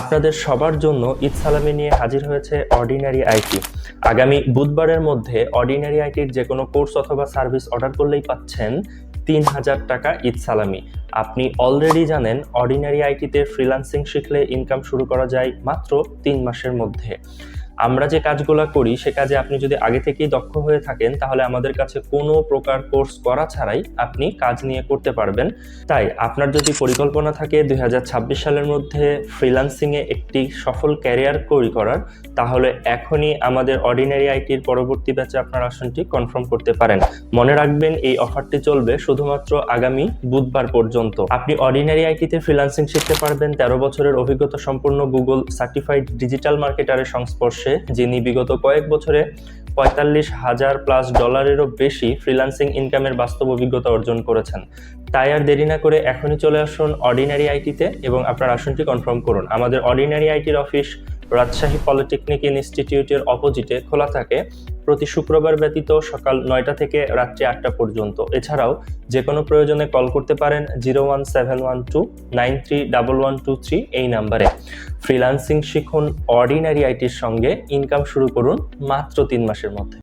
আপনাদের সবার জন্য ঈদ সালামি নিয়ে হাজির হয়েছে অর্ডিনারি আইটি। আগামী বুধবারের মধ্যে অর্ডিনারি আইটির যে কোনো কোর্স অথবা সার্ভিস অর্ডার করলেই পাচ্ছেন ৩,০০০ টাকা ঈদ সালামি। আপনি অলরেডি জানেন অর্ডিনারি আইটিতে ফ্রিল্যান্সিং শিখলে ইনকাম শুরু করা যায় মাত্র ৩ মাসের মধ্যে। আমরা যে কাজগুলো করি সে কাজে আপনি যদি আগে থেকেই দক্ষ হয়ে থাকেন তাহলে আমাদের কাছে কোনো প্রকার কোর্স করা ছাড়াই আপনি কাজ নিয়ে করতে পারবেন। তাই আপনার যদি পরিকল্পনা থাকে ২০২৬ সালের মধ্যে ফ্রিল্যান্সিংয়ে একটি সফল ক্যারিয়ার তৈরি করার, তাহলে এখনই আমাদের অর্ডিনারি আইটির পরবর্তী ব্যাচে আপনার আসনটি কনফার্ম করতে পারেন। মনে রাখবেন এই অফারটি চলবে শুধুমাত্র আগামী বুধবার পর্যন্ত। আপনি অর্ডিনারি আইটিতে ফ্রিল্যান্সিং শিখতে পারবেন ১৩ বছরের অভিজ্ঞতা সম্পন্ন গুগল সার্টিফাইড ডিজিটাল মার্কেটারের সংস্পর্শে, যিনি বিগত কয়েক বছরে $৪৫,০০০+ বেশি ফ্রিল্যান্সিং ইনকামের বাস্তব অভিজ্ঞতা অর্জন করেছেন। তাই আর দেরি না করে এখনই চলে আসুন অর্ডিনারি আইটিতে এবং আপনার আসনটি কনফার্ম করুন। আমাদের অর্ডিনারি আইটির অফিস রাজশাহী পলিটেকনিক ইনস্টিটিউটের অপোজিটে খোলা থাকে প্রতি শুক্রবার ব্যতীত সকাল ৯টা থেকে রাত্রি ৮টা পর্যন্ত। এছাড়াও যে কোনো প্রয়োজনে কল করতে পারেন 01712931123 এই নাম্বারে। ফ্রিল্যান্সিং শিখুন অর্ডিনারি আইটির সঙ্গে, ইনকাম শুরু করুন মাত্র ৩ মাসের মধ্যে।